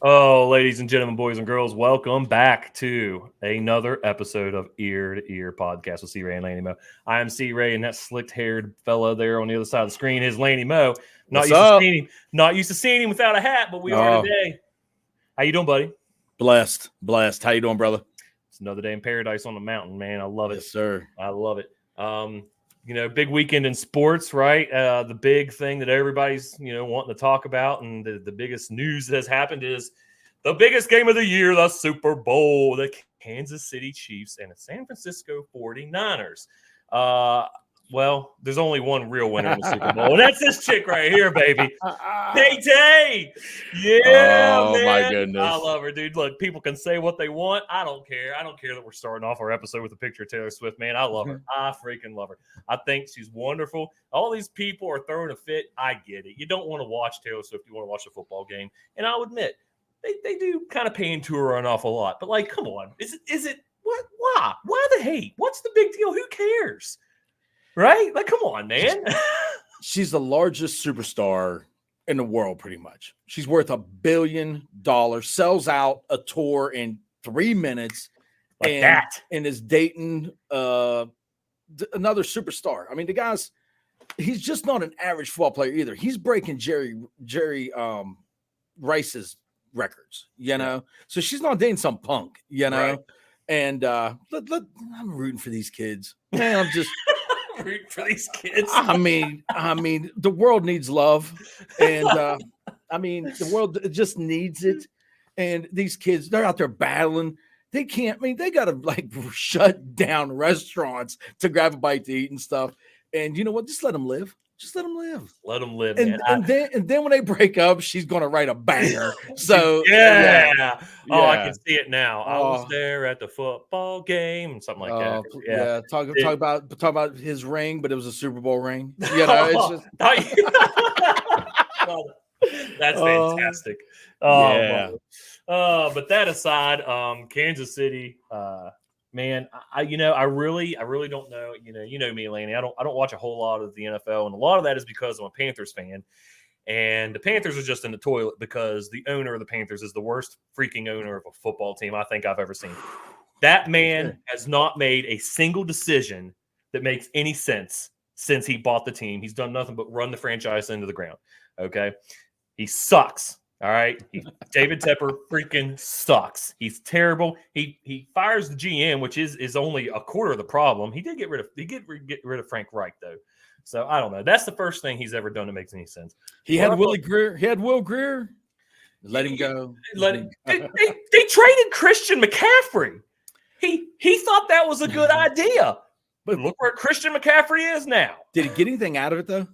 Oh, ladies and gentlemen, boys and girls, welcome back to another episode of Ear to Ear Podcast with C. Ray and Laney Mo. I am C. Ray, and that slicked-haired fella there on the other side of the screen is Laney Mo. What's up? Not used to seeing him without a hat, but we are today. How you doing, buddy? Blessed. How you doing, brother? It's another day in paradise on the mountain, man. I love it. Yes, sir. I love it. Big weekend in sports, right? The big thing that everybody's, wanting to talk about, and the biggest news that has happened is the biggest game of the year, the Super Bowl, the Kansas City Chiefs and the San Francisco 49ers. Well, there's only one real winner in the Super Bowl, and that's this chick right here, baby. Tay-Tay. Yeah, oh, man. My goodness. I love her, dude. Look, people can say what they want. I don't care. I don't care that we're starting off our episode with a picture of Taylor Swift, man. I love her. I freaking love her. I think she's wonderful. All these people are throwing a fit. I get it. You don't want to watch Taylor Swift. You want to watch a football game. And I'll admit, they do kind of pay into her an awful lot. But, like, come on. Is it what? Why? Why the hate? What's the big deal? Who cares? Right? Like, come on, man. She's the largest superstar in the world, pretty much. She's worth $1 billion, sells out a tour in 3 minutes, and is dating another superstar. I mean, the guy's he's just not an average football player either. He's breaking Jerry Rice's records, Yeah. So she's not dating some punk, Right. And I'm rooting for these kids, man. I'm just rooting for these kids. I mean, the world needs love, and the world just needs it. And these kids, they're out there battling. They can't. I mean, they got to like shut down restaurants to grab a bite to eat and stuff. And you know what? Just let them live. Just let them live. Let them live, and, man. And then when they break up, she's going to write a banger. So yeah. Oh, I can see it now. I was there at the football game and something like that. Yeah. Talk about his ring, but it was a Super Bowl ring. It's just that's fantastic. But that aside, Kansas City, man, I really don't know. You know me, Laney. I don't watch a whole lot of the NFL, and a lot of that is because I'm a Panthers fan. And the Panthers are just in the toilet because the owner of the Panthers is the worst freaking owner of a football team I think I've ever seen. That man has not made a single decision that makes any sense since he bought the team. He's done nothing but run the franchise into the ground. Okay. He sucks. All right. David Tepper freaking sucks. He's terrible. He fires the GM, which is only a quarter of the problem. He did get rid of Frank Reich, though. So I don't know. That's the first thing he's ever done that makes any sense. He had Will Greer. Let him go. They traded Christian McCaffrey. He thought that was a good idea. But look where Christian McCaffrey is now. Did he get anything out of it, though?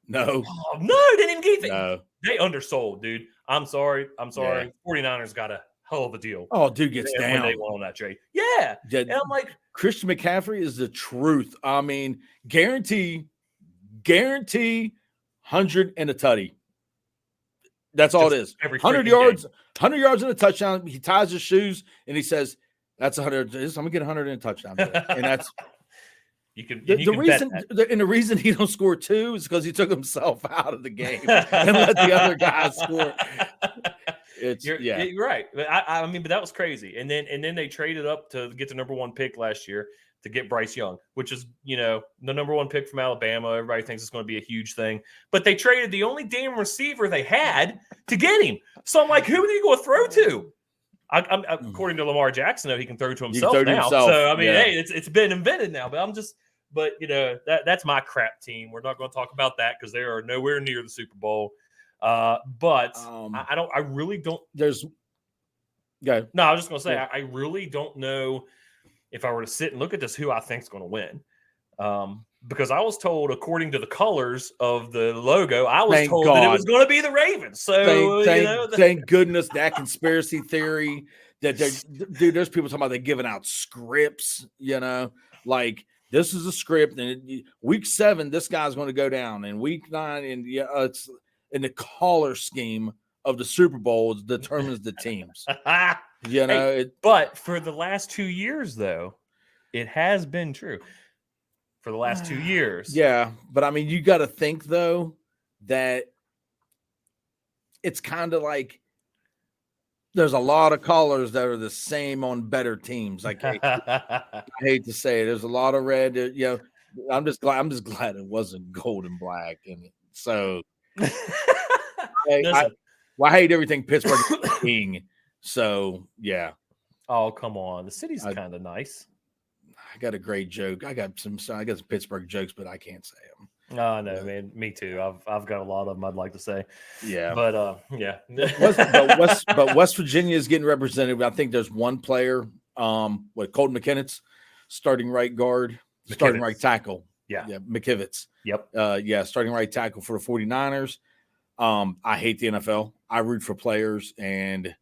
No. Oh, no, they didn't get anything. No. They undersold, dude. I'm sorry. Yeah. 49ers got a hell of a deal. Oh, dude gets down. When they won that trade. Yeah. And I'm like, Christian McCaffrey is the truth. I mean, guarantee 100 and a tutty. That's all it is. 100 yards, 100 yards and a touchdown. He ties his shoes and he says, "That's 100. I'm gonna get 100 and a touchdown." And that's the reason he don't score 2 is because he took himself out of the game and let the other guys score. You're right. I mean, but that was crazy. And then they traded up to get the number 1 pick last year to get Bryce Young, which is, the number 1 pick from Alabama. Everybody thinks it's going to be a huge thing, but they traded the only damn receiver they had to get him. So I'm like, who are they going to throw to? According to Lamar Jackson, though, he can throw to himself now. So I mean, hey, it's been invented now. But that's my crap team. We're not going to talk about that because they are nowhere near the Super Bowl. I really don't. No, I was just going to say, I really don't know if I were to sit and look at this, who I think is going to win. Because I was told, according to the colors of the logo, that it was going to be the Ravens. So thank goodness that conspiracy theory that there's people talking about they're giving out scripts, like this is a script, and week 7, this guy's going to go down, and week 9, and it's in the color scheme of the Super Bowl determines the teams. But for the last 2 years, though, it has been true. For the last 2 years. Yeah, but I mean, you got to think, though, that it's kind of like there's a lot of colors that are the same on better teams. I hate to say it. There's a lot of red. I'm just glad it wasn't gold and black. And so, I hate everything Pittsburgh being. So yeah. Oh, come on. The city's kind of nice. I got a great joke. I got some Pittsburgh jokes, but I can't say them. Oh no, man. Me too. I've got a lot of them I'd like to say. Yeah, but yeah. but West Virginia is getting represented. I think there's one player, Colton McKinnon's starting right guard, starting right tackle. Yeah, McKivitz. Yep. Starting right tackle for the 49ers. I hate the NFL. I root for players, and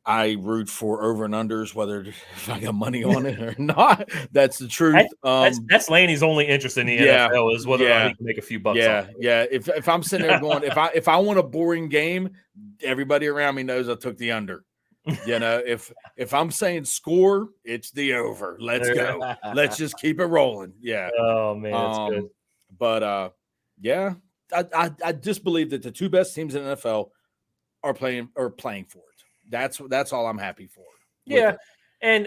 I root for over and unders, whether if I got money on it or not. That's the truth. That's Laney's only interest in the NFL is whether or not he can make a few bucks. Yeah. If I'm sitting there going, if I want a boring game, everybody around me knows I took the under. If I'm saying score, it's the over. Let's go. Let's just keep it rolling. Yeah. Oh man, that's good. But I just believe that the two best teams in the NFL are playing for it. That's all I'm happy for. Yeah. And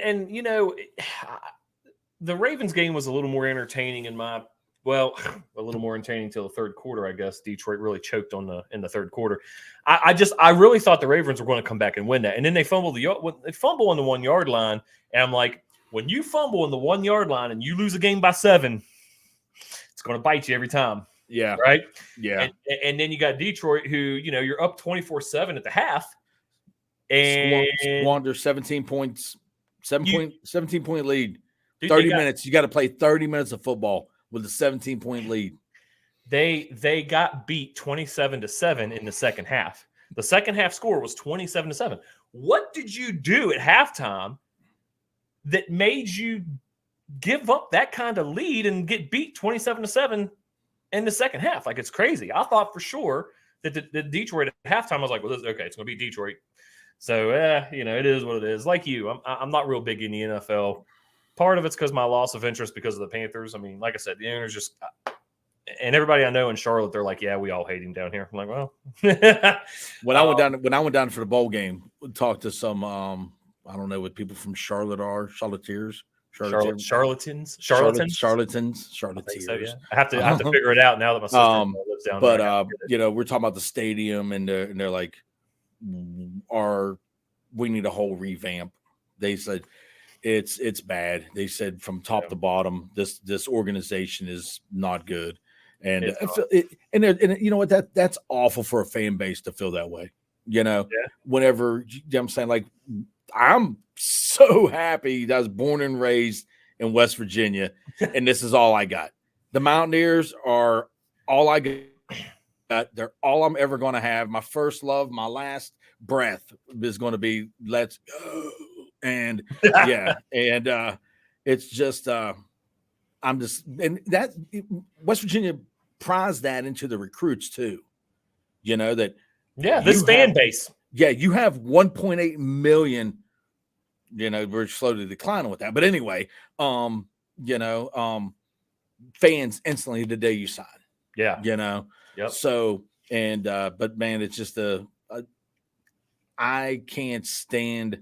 the Ravens game was a little more entertaining a little more entertaining until the third quarter, I guess. Detroit really choked in the third quarter. I really thought the Ravens were going to come back and win that. And then they fumble on the 1 yard line. And I'm like, when you fumble on the 1 yard line and you lose a game by 7, it's going to bite you every time. Yeah. Right. Yeah. And then you got Detroit, who, you're up 24-7 at the half. And squander 17 points, 17-point lead. Dude, 30 minutes. You got to play 30 minutes of football with a 17-point lead. They got beat 27-7 in the second half. The second half score was 27-7. What did you do at halftime that made you give up that kind of lead and get beat 27-7 in the second half? Like, it's crazy. I thought for sure that the Detroit at halftime, I was like, well, okay, it's going to be Detroit. So, it is what it is. Like you, I'm not real big in the NFL. Part of it's because my loss of interest because of the Panthers. I mean, like I said, the owners just and everybody I know in Charlotte, they're like, yeah, we all hate him down here. I'm like, well. when I went down for the bowl game, we talked to some, I don't know what people from Charlotte are, charlatans. So, yeah. I have to figure it out now that my sister lives down there. But we're talking about the stadium, and they're like, we need a whole revamp. They said it's bad. They said from top to bottom, this organization is not good, and you know what, that's awful for a fan base to feel that way. Whenever I'm saying, like, I'm so happy that I was born and raised in West Virginia, and this is all I got. The Mountaineers are all I got. They're all I'm ever going to have. My first love, my last breath is going to be let's go. And it's just and that West Virginia pries that into the recruits too. This fan base. Yeah, you have 1.8 million. We're slowly declining with that, but anyway, fans instantly the day you sign. Yeah, Yep. So, but man, it's just I can't stand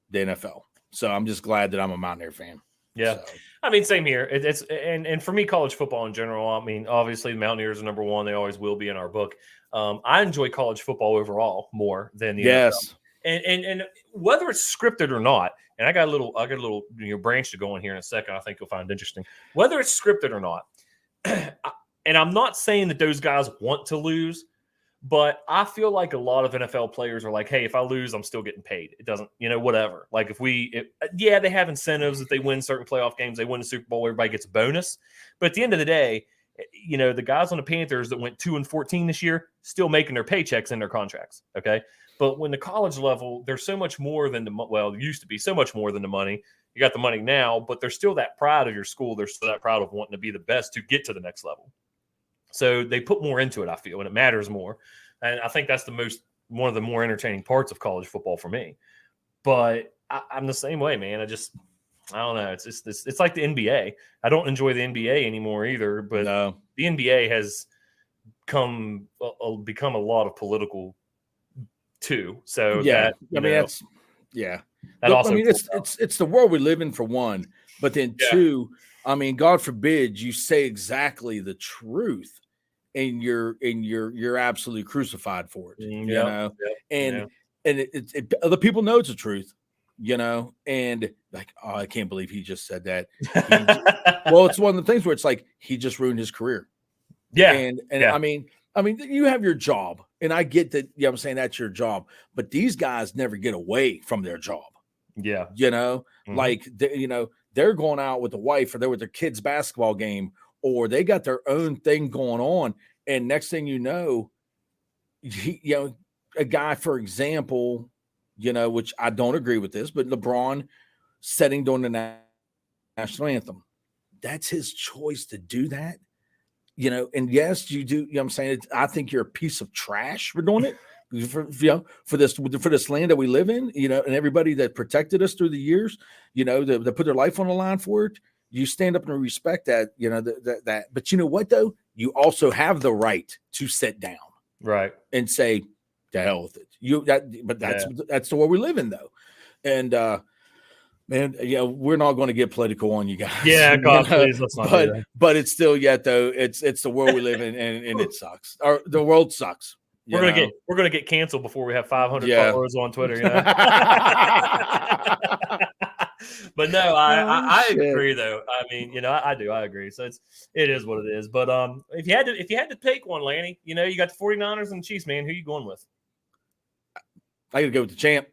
the NFL. So I'm just glad that I'm a Mountaineer fan. Yeah. So. I mean, same here. It's and for me, college football in general, I mean, obviously the Mountaineers are number one. They always will be in our book. I enjoy college football overall more than the NFL. And whether it's scripted or not, and I got a little branch to go in here in a second. I think you'll find interesting. Whether it's scripted or not, and I'm not saying that those guys want to lose, but I feel like a lot of NFL players are like, hey, if I lose, I'm still getting paid. It doesn't, whatever. Like they have incentives that they win certain playoff games, they win the Super Bowl, everybody gets a bonus. But at the end of the day, the guys on the Panthers that went 2-14 this year still making their paychecks in their contracts. Okay. But when the college level, there's so much more than there used to be so much more than the money. You got the money now, but there's still that pride of your school. There's still that pride of wanting to be the best to get to the next level. So they put more into it, I feel, and it matters more. And I think that's one of the more entertaining parts of college football for me. But I'm the same way, man. I don't know. It's like the NBA. I don't enjoy the NBA anymore either. But the NBA has become a lot of political too. So Yeah, that I mean that's yeah. that also. I mean it's the world we live in for one, but then two. I mean, God forbid you say exactly the truth, and you're absolutely crucified for it. You know, and other people know it's the truth. You know, and like, oh, I can't believe he just said that. Well, it's one of the things where it's like he just ruined his career. And I mean, you have your job, and I get that. You know, I'm saying that's your job, but these guys never get away from their job. Yeah, you know, like they're going out with the wife, or they're with their kids' basketball game, or they got their own thing going on, and next thing you know, a guy, for example, which I don't agree with this, but LeBron setting during the national anthem, that's his choice to do that. And yes, you do. I'm saying, I think you're a piece of trash for doing it. For this land that we live in, and everybody that protected us through the years, that put their life on the line for it. You stand up and respect that, that. But you know what though? You also have the right to sit down, right, and say, "To hell with it." But that's the world we live in, though, and. Man, we're not going to get political on you guys. Yeah, God, please, let's not do that. But it's still yet though. It's the world we live in, and it sucks. Or the world sucks. We're gonna get canceled before we have 500 followers on Twitter. But no, I agree though. I mean, I do. I agree. So it is what it is. But if you had to take one, Lanny, you got the 49ers and the Chiefs, man. Who are you going with? I got to go with the champ.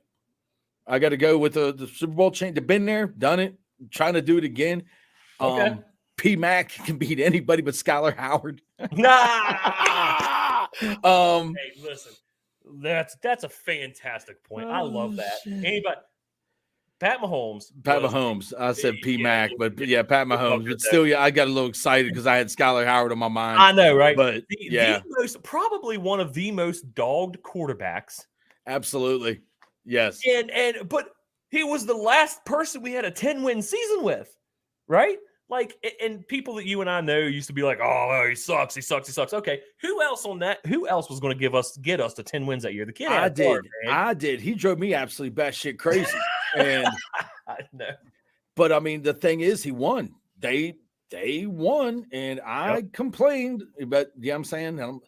I got to go with the Super Bowl champ. They've been there, done it, trying to do it again. Okay. P-Mac can beat anybody but Skylar Howard. Nah. Hey, listen, that's a fantastic point. I love that. Anybody? Pat Mahomes. I said P-Mac, but Pat Mahomes. But still, I got a little excited because I had Skylar Howard on my mind. I know, right? But probably one of the most dogged quarterbacks. Absolutely. Yes. But he was the last person we had a 10-win season with, right? Like, and people that you and I know used to be like, "Oh, he sucks. Okay, who else was going to get us to 10 wins that year? The kid. I did. He drove me absolutely batshit crazy. And I know. But I mean, the thing is, he won. They won, and I complained. But I'm saying, I'm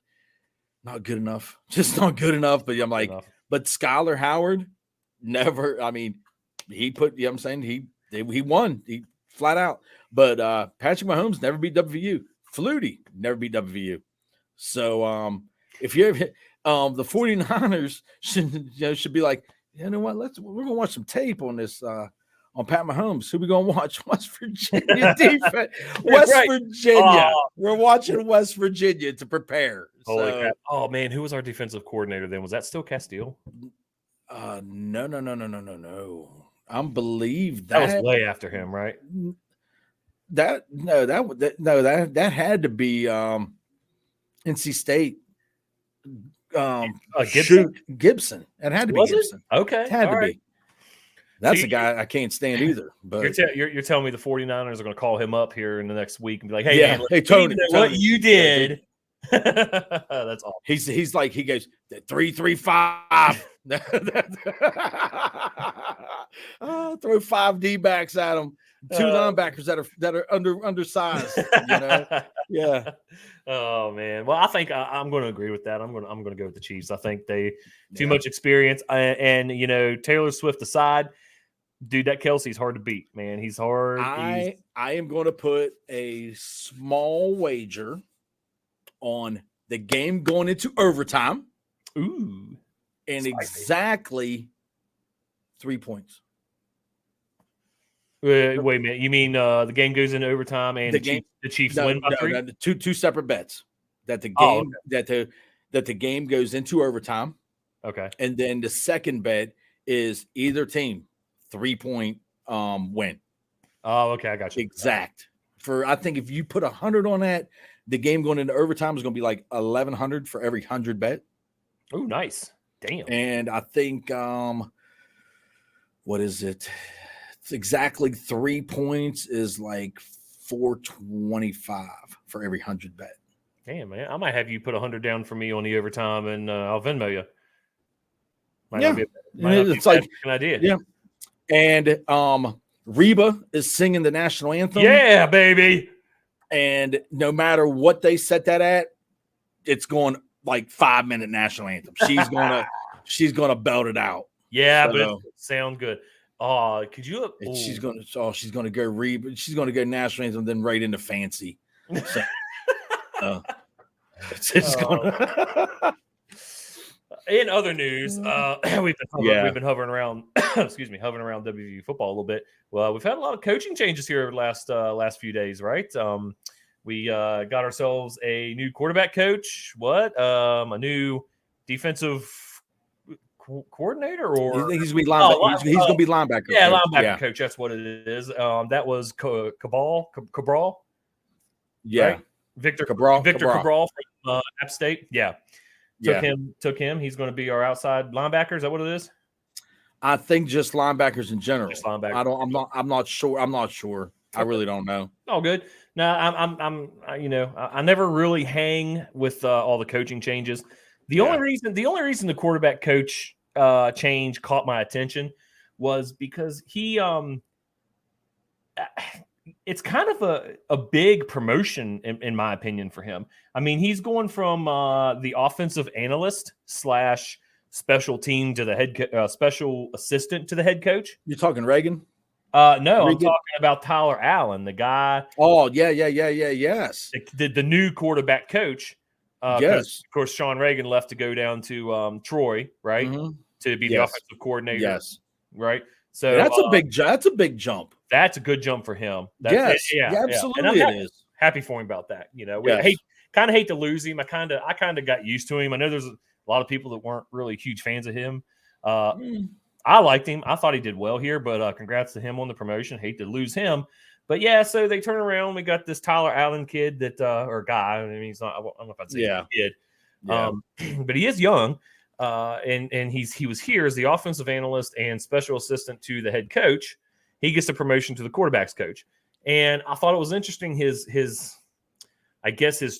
not good enough. Just not good enough. But I'm like. But Skylar Howard never, I mean, he put, I'm saying, he won. He flat out. But Patrick Mahomes never beat WVU. Flutie never beat WVU. So if you're the 49ers should be like, you know what, we're gonna watch some tape on this on Pat Mahomes. Who we gonna watch? West Virginia defense. Virginia. We're watching West Virginia to prepare. Holy crap. Oh man, who was our defensive coordinator then? Was that still Castile? No. I believe that was way after him, right? That had to be NC State. Gibson. It had to be Gibson. Okay, it had to be. That's a guy I can't stand either. But you're telling me the 49ers are going to call him up here in the next week and be like, "Hey, man, hey Tony, what you did." That's all. He's like, he goes 3-3-5. Throw 5 D-backs at him. 2 linebackers that are undersized. Yeah. Oh man. Well, I think I'm going to agree with that. I'm going to go with the Chiefs. I think they too much experience, and Taylor Swift aside, dude, that Kelsey's hard to beat. Man, he's hard. I am going to put a small wager on the game going into overtime. Ooh. And spicy. Exactly 3 points. Wait a minute. You mean the game goes into overtime and the Chiefs win by 3? No, two separate bets. That the game that the game goes into overtime. Okay. And then the second bet is either team 3-point win. Oh, okay, I got you. Exact. I think if you put 100 on that, the game going into overtime is going to be like 1,100 for every 100 bet. Oh, nice. Damn. And I think what is it? It's exactly 3 points is like 425 for every 100 bet. Damn, man. I might have you put 100 down for me on the overtime, and I'll Venmo you. Might Yeah. not be it's like an idea. Yeah. And Reba is singing the national anthem. Yeah, baby. And no matter what they set that at, it's going like 5-minute national anthem. She's gonna belt it out. Yeah, but it sound good. Oh, could you? She's gonna go Reba. She's gonna go national anthem, then right into fancy. So, it's gonna. In other news, we've been hovering around. Hovering around WVU football a little bit. Well, we've had a lot of coaching changes here over the last few days, right? We got ourselves a new quarterback coach. A new defensive coordinator, or he's gonna be linebacker. He's gonna be linebacker. Yeah, coach. Linebacker coach. That's what it is. That was Cabral. Yeah, right? Victor Cabral from App State. Yeah. Took him. He's going to be our outside linebacker. Is that what it is? I think just linebackers in general. Just linebackers. I'm not sure. I really don't know. Oh, good. No, I never really hang with all the coaching changes. The only reason the quarterback coach change caught my attention was because he it's kind of a big promotion in my opinion for him. I mean, he's going from the offensive analyst / special team to the special assistant to the head coach. You're talking Reagan? No, I'm talking about Tyler Allen, the guy. Oh, yes. The new quarterback coach. Yes. Of course, Sean Reagan left to go down to Troy, right? Mm-hmm. To be the offensive coordinator. Yes. Right. So that's a big jump. That's a good jump for him. Absolutely it is. Happy for him about that. We kind of hate to lose him. I kind of got used to him. I know there's a lot of people that weren't really huge fans of him. I liked him. I thought he did well here, but congrats to him on the promotion. Hate to lose him. But yeah, so they turn around. We got this Tyler Allen kid or guy. I mean, he's not. I don't know if I'd say he's a kid. Yeah. But he is young. And he was here as the offensive analyst and special assistant to the head coach. He gets a promotion to the quarterbacks coach. And I thought it was interesting his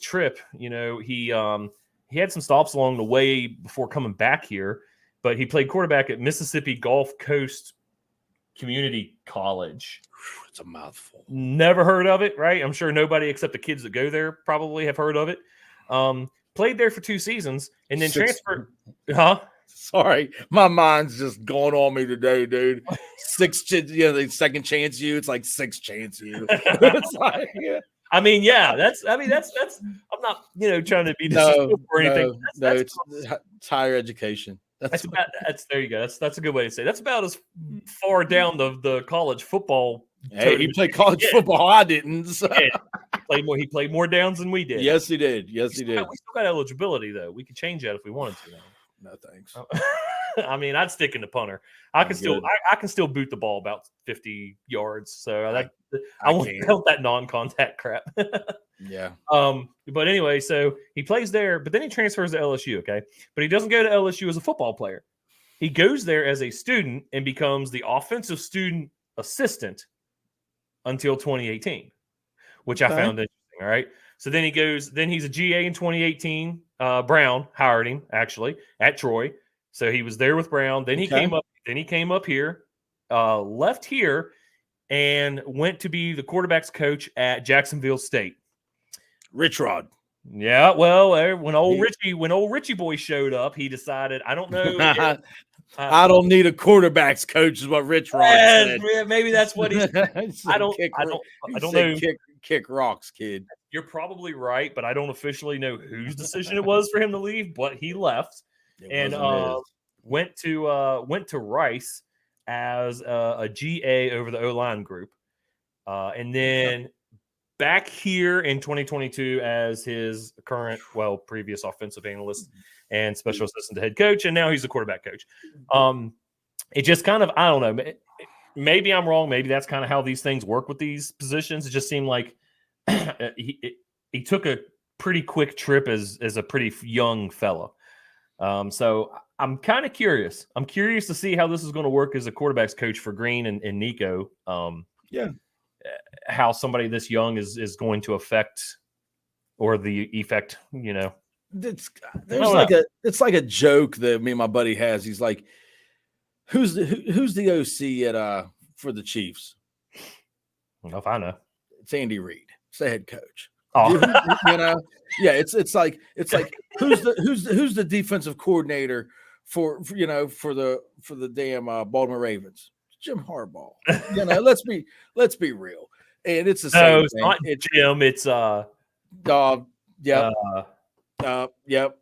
trip. He had some stops along the way before coming back here, but he played quarterback at Mississippi Gulf Coast Community College. It's a mouthful. Never heard of it, right? I'm sure nobody except the kids that go there probably have heard of it. Played there for 2 seasons and then transferred. Huh? Sorry, my mind's just going on me today, dude. The second chance you. It's like 6 chance you. It's like, yeah. I mean, that's. I'm not, trying to be disrespectful or anything. It's higher education. There you go. That's a good way to say it. That's about as far down the college football. Hey, he played college football. I didn't. So. He played more downs than we did. Yes, he did. We still got eligibility though. We could change that if we wanted to. No thanks. I mean, I'd stick in the punter. I can still boot the ball about 50 yards. So I want that non-contact crap. Yeah. But anyway, so he plays there, but then he transfers to LSU. Okay, but he doesn't go to LSU as a football player. He goes there as a student and becomes the offensive student assistant until 2018, which I found interesting. All right. So then he's a GA in 2018. Brown hired him actually at Troy. So he was there with Brown. Then he came up here, left here, and went to be the quarterback's coach at Jacksonville State. Rich Rod. Yeah, well, when old Richie boy showed up, he decided, I don't know. I don't need a quarterback's coach, is what Rich Rod said. Maybe that's what he's. I don't know. Kick rocks, kid. You're probably right, but I don't officially know whose decision it was for him to leave. But he left and went to Rice as a GA over the O-line group, and then back here in 2022 as his previous offensive analyst and special assistant to head coach, and now he's a quarterback coach. It just kind of, I don't know. Maybe I'm wrong. Maybe that's kind of how these things work with these positions. It just seemed like he took a pretty quick trip as a pretty young fella. So I'm kind of curious. I'm curious to see how this is going to work as a quarterback's coach for Green and Nico. How somebody this young is going to affect the effect, It's like a joke that me and my buddy has. He's like, who's the OC at for the Chiefs? I don't know if I know. It's Andy Reid. It's the head coach. Oh, yeah. It's like who's the defensive coordinator for the damn Baltimore Ravens? Jim Harbaugh. Let's be real. And it's the same it's thing. not Jim. It's yep. Yep.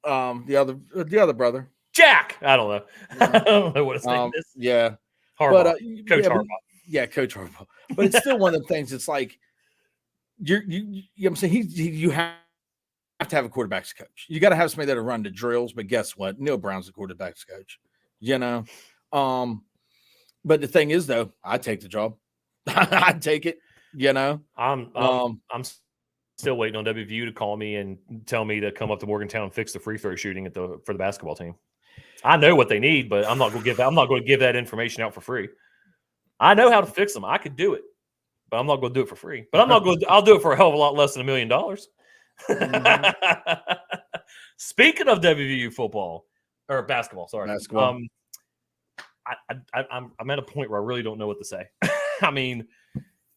The other brother. Jack. I don't know. I don't know what his name is. Yeah. Harbaugh. Coach Harbaugh. Yeah, Coach Harbaugh. But it's still one of the things. It's like you know what I'm saying? You have to have a quarterback's coach. You got to have somebody that'll run the drills. But guess what? Neil Brown's the quarterback's coach. But the thing is, though, I take the job. I take it. I'm still waiting on WVU to call me and tell me to come up to Morgantown and fix the free throw shooting for the basketball team. I know what they need, but I'm not going to give that information out for free. I know how to fix them. I could do it, but I'm not going to do it for free. But I'll do it for a hell of a lot less than $1 million. Mm-hmm. Speaking of WVU football or basketball, basketball. I'm at a point where I really don't know what to say. I mean,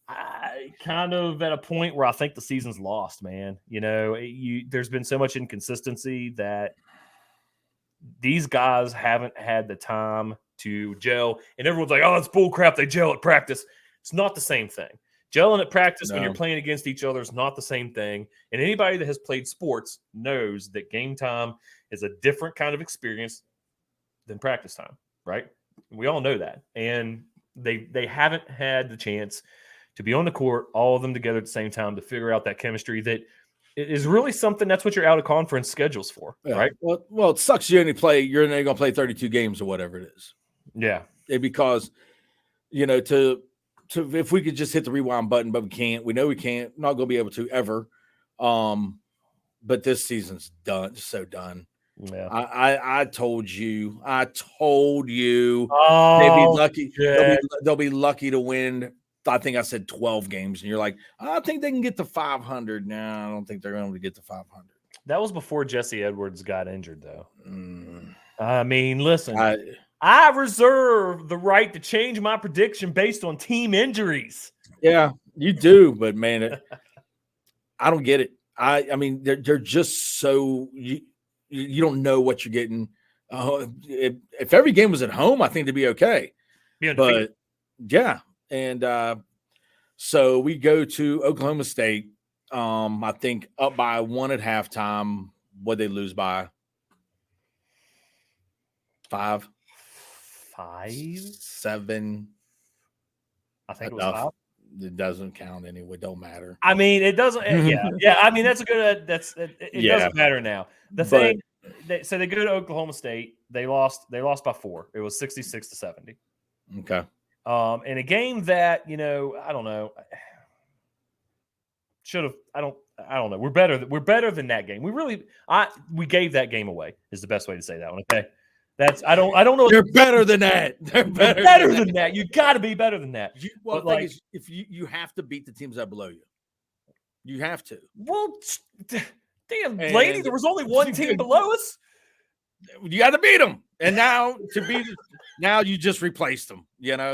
I kind of at a point where I think the season's lost, man. There's been so much inconsistency that these guys haven't had the time to gel. And everyone's like, oh, it's bull crap. They gel at practice. It's not the same thing. Gelling at practice when you're playing against each other is not the same thing. And anybody that has played sports knows that game time is a different kind of experience than practice time, right? We all know that. And they haven't had the chance to be on the court, all of them together at the same time, to figure out that chemistry that is really something. That's what your out of conference schedule's for, right? Well, it sucks. You're only going to play 32 games or whatever it is. Yeah. Because, if we could just hit the rewind button, but we can't. We know we can't. Not going to be able to ever. But this season's done. Just so done. Yeah. I told you. Oh, they'll be lucky. They'll be lucky to win. I think I said 12 games, and you're like, I think they can get to 500. No, I don't think they're going to get to 500. That was before Jesse Edwards got injured, though. I mean, listen, I reserve the right to change my prediction based on team injuries. Yeah, you do, but man, I don't get it. I mean, they're just so you don't know what you're getting. If every game was at home, I think they'd be okay. But yeah. And so we go to Oklahoma State. I think up by 1 at halftime. What'd they lose by? 5? 7. I think it was 5. It doesn't count anyway. Don't matter. I mean, it doesn't. Yeah. I mean, that's a good. It doesn't matter now. So they go to Oklahoma State. They lost by 4. It was 66-70. Okay. In a game that, I don't know. Should have. I don't know. We're better than that game. We gave that game away is the best way to say that one. Okay. I don't know. They're better than that. They're better than that. You got to be better than that. The thing is, if you have to beat the teams that below you, you have to. Well, damn, lady, there was only one team below us. You got to beat them, and now you just replaced them.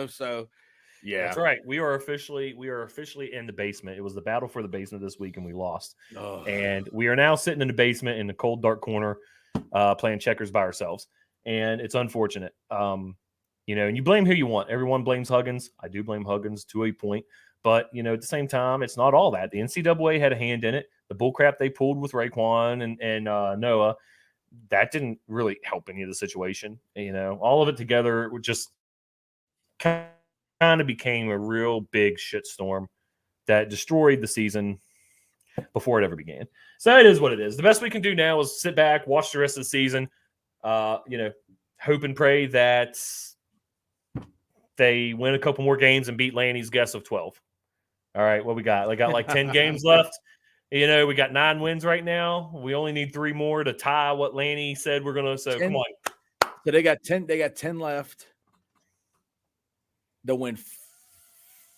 So yeah, that's right. We are officially in the basement. It was the battle for the basement this week, and we lost. And we are now sitting in the basement in the cold, dark corner, playing checkers by ourselves. And it's unfortunate. And you blame who you want. Everyone blames Huggins. I do blame Huggins to a point. But, at the same time, it's not all that. The NCAA had a hand in it. The bullcrap they pulled with Raekwon and Noah, that didn't really help any of the situation. All of it together just kind of became a real big shitstorm that destroyed the season before it ever began. So it is what it is. The best we can do now is sit back, watch the rest of the season, hope and pray that they win a couple more games and beat Lanny's guess of 12. All right, what we got? They got like 10 games left. We got 9 wins right now. We only need 3 more to tie what Lanny said we're going to. So 10, come on. So they got 10. They got 10 left. They'll win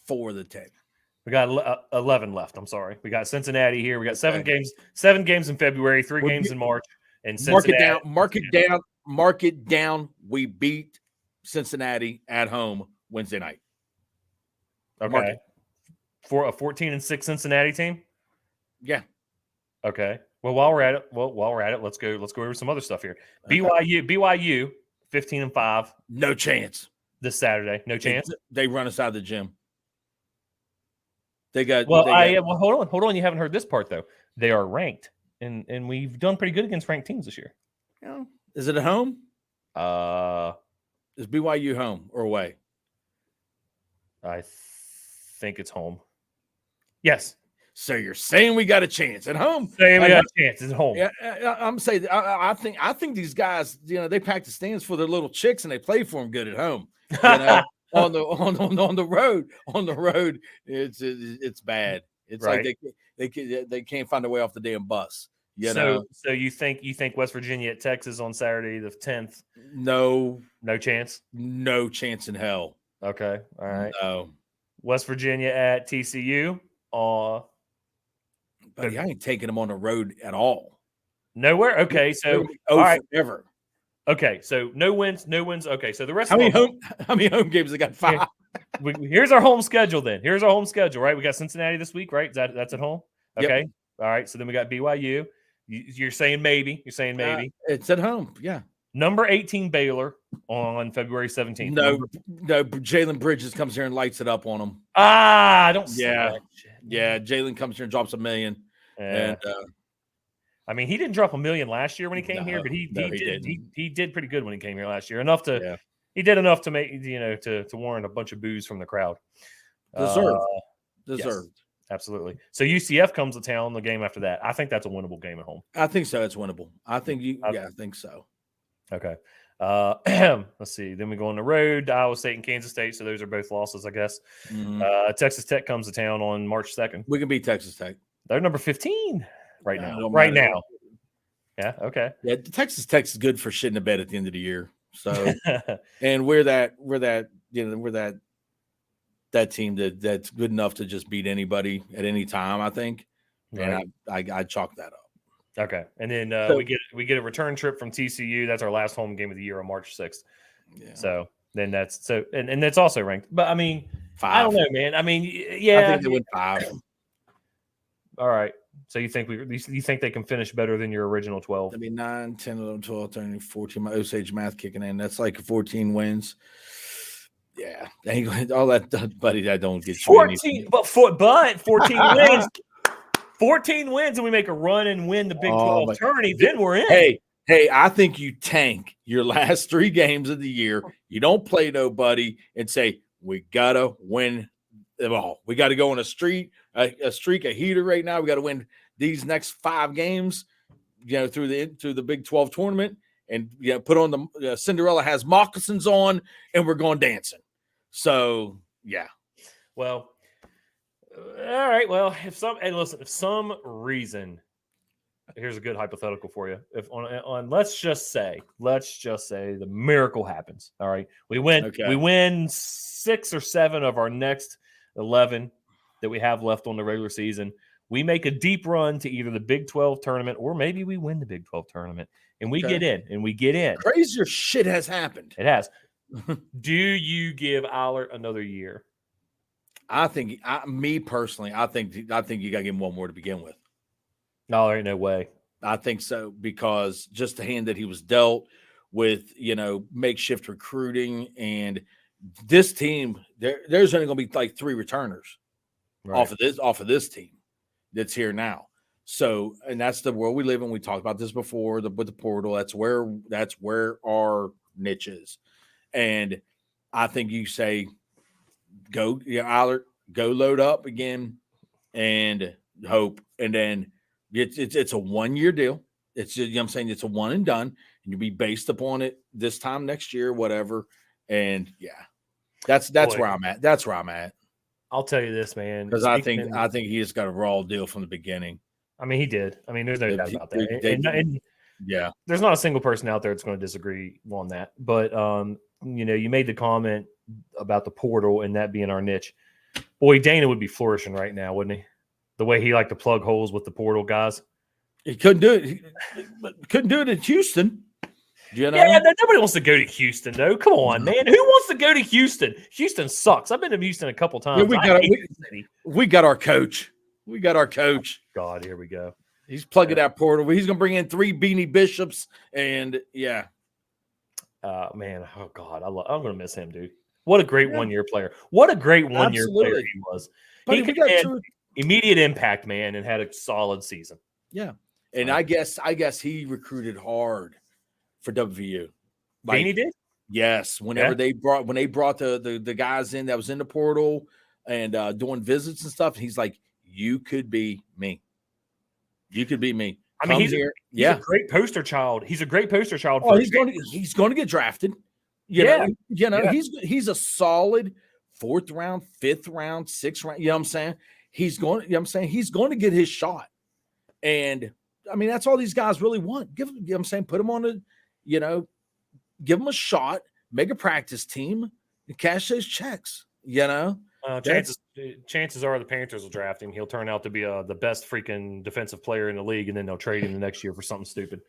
4 of the 10. We got 11 left. I'm sorry. We got Cincinnati here. We got seven Okay. games in February, 3 games in March, and Mark it Cincinnati. down. Mark it down. Mark it down. We beat Cincinnati at home Wednesday night. Mark Okay. it. For a 14-6 Cincinnati team? Yeah. Okay. Well, while we're at it, let's go over some other stuff here. BYU 15-5 No chance. this Saturday. No chance. They run us out of the gym. They got Well, hold on. You haven't heard this part though. They are ranked, and we've done pretty good against ranked teams this year. Yeah. Is it at home? Is BYU home or away? I think it's home. Yes. So you're saying we got a chance at home? Saying we got a chance at home. Yeah, I'm saying I think these guys, they pack the stands for their little chicks and they play for them good at home. On the road, it's bad. It's right. Like they can't find a way off the damn bus. So you think West Virginia at Texas on Saturday the 10th? No chance. No chance in hell. Okay, all right. No. West Virginia at TCU. Buddy, I ain't taking them on the road at all. Nowhere. Okay, so all right. Forever. Okay, so no wins. Okay, so the rest. How many home games? They got 5. Here's our home schedule. Then here's our home schedule. Right, we got Cincinnati this week. Right, that's at home. Okay, yep. All right. So then we got BYU. You're saying maybe. It's at home. Yeah. Number 18 Baylor on February 17th. No. Jalen Bridges comes here and lights it up on them. I don't. Yeah. Yeah. Jalen comes here and drops $1 million. Yeah. And I mean, he didn't drop $1 million last year when he came here, but he did pretty good when he came here last year. He did enough to make to warrant a bunch of boos from the crowd. Deserved. Yes, absolutely. So UCF comes to town the game after that. I think that's a winnable game at home. I think so. It's winnable. I think so. Okay. Let's see. Then we go on the road, Iowa State and Kansas State. So those are both losses, I guess. Mm-hmm. Texas Tech comes to town on March 2nd. We can beat Texas Tech. They're number 15 right now. Yeah. Okay. Yeah. Texas Tech's good for shitting the bed at the end of the year. So, and we're that team that's good enough to just beat anybody at any time, I think. Right. And I chalk that up. Okay. And then we get a return trip from TCU. That's our last home game of the year on March 6th. Yeah. So then and that's also ranked. But I mean, 5. I don't know, man. I mean, yeah. I think they win 5. All right. So you think they can finish better than your original 12? I mean, 9, 10, 11, 12, 13, 14. My Osage math kicking in. That's like 14 wins. Yeah. All that, buddy, that don't get you 14, but 14 wins. 14 wins and we make a run and win the Big 12 tourney, then we're in. Hey, I think you tank your last 3 games of the year. You don't play nobody and say, we got to win them all. We got to go on a streak, a heater right now. We got to win these next 5 games, through the Big 12 tournament, and put on the Cinderella has moccasins on, and we're going dancing. So yeah. Well, all right. Well, if some reason, here's a good hypothetical for you. If on let's just say the miracle happens. All right, we win 6 or 7 of our next 11 that we have left on the regular season. We make a deep run to either the Big 12 tournament or maybe we win the Big 12 tournament and we get in. Crazier shit has happened. It has. Do you give Allert another year? I think, me personally, I think you got to give him one more to begin with. No, there ain't no way. I think so, because just the hand that he was dealt with, makeshift recruiting, and this team, there's only going to be like 3 returners off of this team that's here now. So, and that's the world we live in. We talked about this before with the portal. That's where our niche is. And I think you say, go, Allert, go load up again and hope. And then it's a 1-year deal. It's just, I'm saying, it's a one and done, and you'll be based upon it this time next year, whatever. And yeah, that's where I'm at. That's where I'm at. I'll tell you this, man, because I think he just got a raw deal from the beginning. I mean, he did. I mean, there's no doubt about that. Yeah, there's not a single person out there that's going to disagree on that. But you made the comment about the portal and that being our niche. Boy, Dana would be flourishing right now, wouldn't he? The way he liked to plug holes with the portal guys. He couldn't do it. He couldn't do it in Houston. You know? Yeah, nobody wants to go to Houston, though. Come on, man. Who wants to go to Houston? Houston sucks. I've been to Houston a couple times. Yeah, we got our coach. We got our coach. God, here we go. He's plugging that portal. He's going to bring in 3 Beanie Bishops, and yeah. Man, oh God, I'm going to miss him, dude. What a great one-year player. What a great one-year player he was. But he had immediate impact, man, and had a solid season. Yeah, and I guess he recruited hard for WVU. Beanie did? Yes. Whenever they brought the guys in that was in the portal and doing visits and stuff, he's like, "You could be me. You could be me." I mean, he's a great poster child. He's a great poster child. Oh, he's going to get drafted. You know, he's a solid 4th round, 5th round, 6th round. You know what I'm saying? He's going to get his shot. And I mean, that's all these guys really want. You know what I'm saying? Put him on give him a shot, make a practice team, and cash those checks, you know? Chances are the Panthers will draft him. He'll turn out to be the best freaking defensive player in the league, and then they'll trade him the next year for something stupid.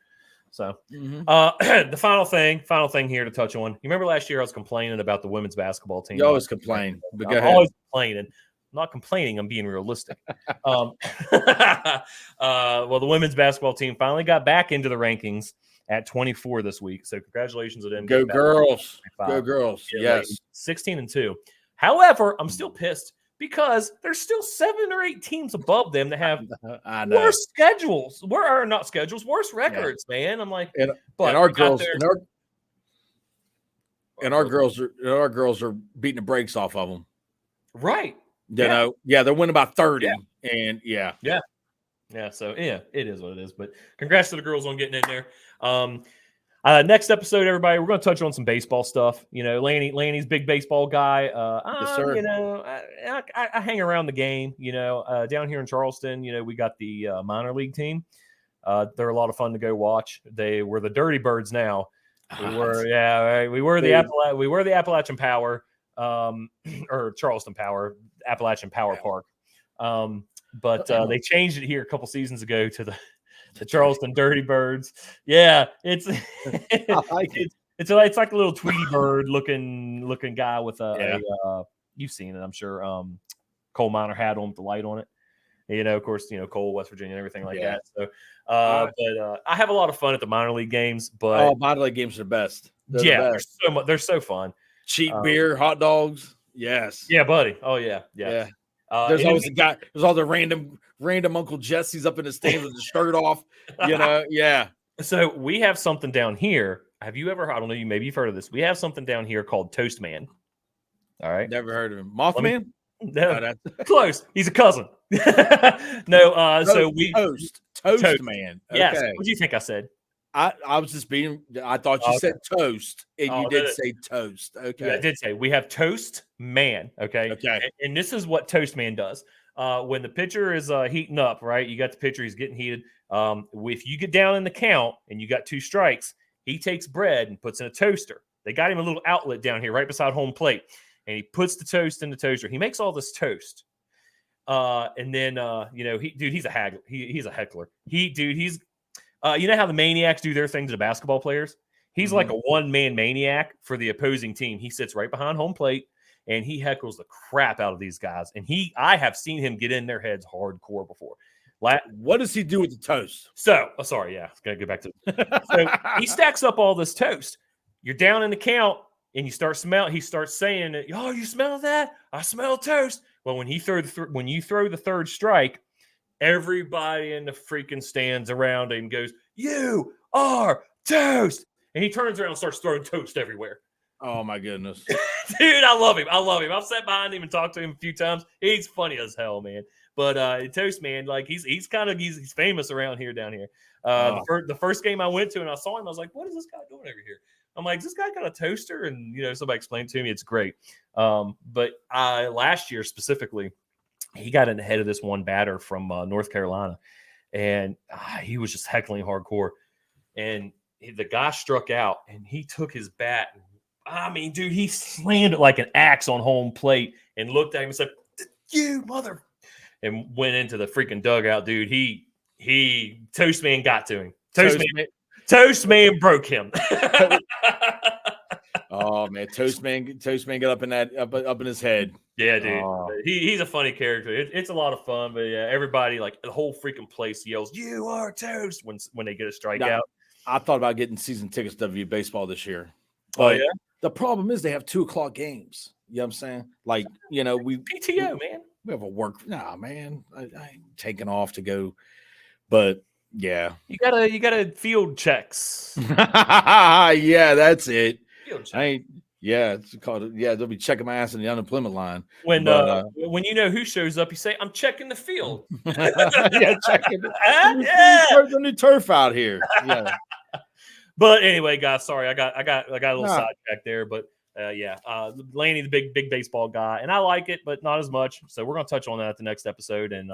So, the final thing here to touch on. You remember last year I was complaining about the women's basketball team. You always complain. I'm always complaining. I'm not complaining. I'm being realistic. Well, the women's basketball team finally got back into the rankings at 24 this week. So congratulations to them. Go girls. Go girls. Yes. 16-2. However, I'm still pissed because there's still 7 or 8 teams above them that have worse schedules. Worse records, man. I'm like, and our girls our girls are beating the brakes off of them. Right. You know, they're winning by 30. And yeah. So it is what it is. But congrats to the girls on getting in there. Next episode, everybody, we're going to touch on some baseball stuff. You know, Lanny's big baseball guy. Yes, sir. You know, I hang around the game. You know, down here in Charleston, you know, we got the minor league team. They're a lot of fun to go watch. They were the Dirty Birds now. We were the Appalachian Power, or Charleston Power, Appalachian Power Park. But they changed it here a couple seasons ago to the Charleston Dirty Birds. Yeah, it's it's like a little Tweety Bird looking guy with a you've seen it, I'm sure. Coal miner hat on with the light on it. You know, of course, you know, Cole, West Virginia, and everything like that. So, but I have a lot of fun at the minor league games. But minor league games are the best. They're they're so fun. Cheap beer, hot dogs. Yes. Yeah, buddy. Oh yeah. There's always a guy. There's all the random Uncle Jesse's up in the stands with the shirt off. You know. Yeah. So we have something down here. Have you ever? I don't know. Maybe you've heard of this. We have something down here called Toast Man. All right. Never heard of him. Mothman. No, close. He's a cousin. No, so we toast man. Okay. Yes. What do you think I said? I was just being. I thought you said toast, and you did say toast. Okay, yeah, I did say we have Toast Man. Okay, and this is what Toast Man does. When the pitcher is heating up, right? You got the pitcher; he's getting heated. If you get down in the count and you got 2 strikes, he takes bread and puts in a toaster. They got him a little outlet down here, right beside home plate. And he puts the toast in the toaster. He makes all this toast. And then, you know, he's a haggler. He's a heckler. He's, you know how the maniacs do their things to basketball players? He's like a one-man maniac for the opposing team. He sits right behind home plate and he heckles the crap out of these guys. And I have seen him get in their heads hardcore before. What does he do with the toast? So, sorry. Yeah. Got to go back to So he stacks up all this toast. You're down in the count. And he starts saying, "Oh, you smell that? I smell toast." Well, when you throw the third strike, everybody in the freaking stands around him goes, "You are toast!" And he turns around and starts throwing toast everywhere. Oh my goodness, dude! I love him. I've sat behind him and talked to him a few times. He's funny as hell, man. But Toast Man, like he's famous around here, down here. The first game I went to and I saw him, I was like, "What is this guy doing over here?" I'm like, "This guy got a toaster?" And, you know, somebody explained to me it's great. But last year specifically, he got in the head of this one batter from North Carolina. And he was just heckling hardcore. And the guy struck out and he took his bat. I mean, dude, he slammed it like an axe on home plate and looked at him and said, you mother, and went into the freaking dugout, dude. Toast Man got to him. Toast Man broke him. Oh man, Toast Man got up in that up in his head. Yeah, dude. He's a funny character. It's a lot of fun, but yeah, everybody, like the whole freaking place yells, "You are toast" when they get a strikeout. I thought about getting season tickets to W baseball this year. But the problem is they have 2:00 games. You know what I'm saying? Like, we PTO, man. We have a work. Nah, man. I ain't taking off to go. But yeah. You gotta field checks. Yeah, that's it. Field checks. It's called. Yeah, they'll be checking my ass in the unemployment line. When you know who shows up, you say, "I'm checking the field." Yeah, checking. The new turf out here. Yeah. But anyway, guys, sorry, I got a little sidetrack there, but Laney, the big baseball guy, and I like it, but not as much. So we're gonna touch on that at the next episode. And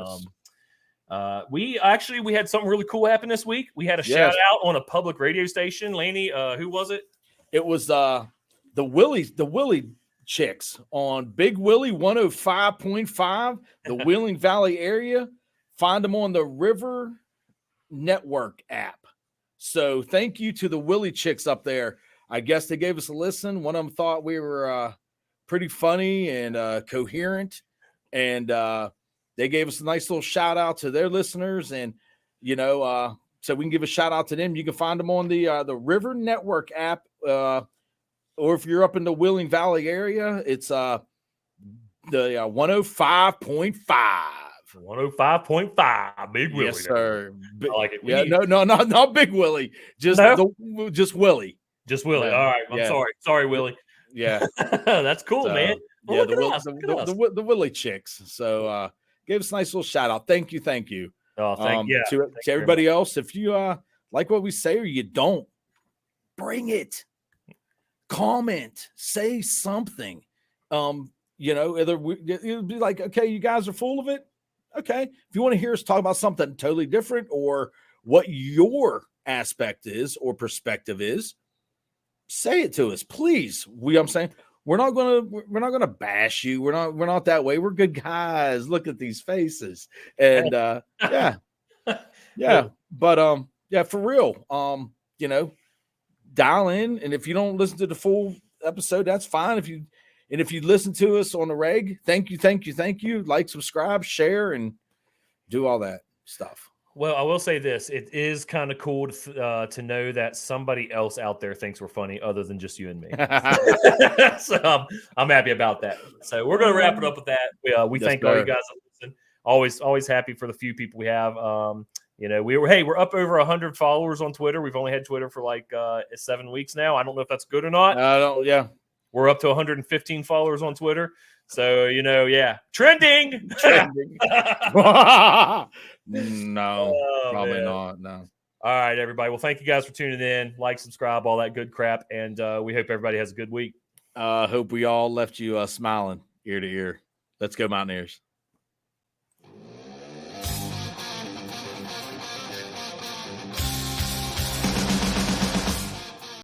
we had something really cool happen this week. We had a shout out on a public radio station. Laney, who was it? It was the Willie Chicks on Big Willie 105.5, the Wheeling Valley area. Find them on the River Network app. So thank you to the Willie Chicks up there. I guess they gave us a listen. One of them thought we were pretty funny and coherent, and they gave us a nice little shout out to their listeners. And so we can give a shout out to them. You can find them on the River Network app, or if you're up in the Wheeling Valley area, it's the 105.5. 105.5, Big Willie. Yes, sir. I like it. Yeah, no, not Big Willie. Just Willie. Just Willie. Man. All right. I'm sorry, Willie. Yeah. That's cool, man. Well, the Willie Chicks. So gave us a nice little shout out. Thank you. Oh, thank you. To everybody else, if you like what we say or you don't, bring it. Comment. Say something. Either it'll be like, okay, you guys are full of it. Okay. If you want to hear us talk about something totally different or what your aspect is or perspective is, say it to us, please. I'm saying we're not gonna bash you. We're not that way. We're good guys. Look at these faces. And yeah. But for real. Dial in, and if you don't listen to the full episode, that's fine. If you listen to us on the reg, thank you. Like, subscribe, share, and do all that stuff. Well, I will say this. It is kind of cool to know that somebody else out there thinks we're funny other than just you and me. So I'm happy about that. So we're going to wrap it up with that. We thank all you guys that listen. Always happy for the few people we have. We're up over 100 followers on Twitter. We've only had Twitter for like 7 weeks now. I don't know if that's good or not. Yeah. We're up to 115 followers on Twitter. So, trending. No, probably not. No. All right, everybody. Well, thank you guys for tuning in. Like, subscribe, all that good crap. And we hope everybody has a good week. Hope we all left you smiling ear to ear. Let's go Mountaineers.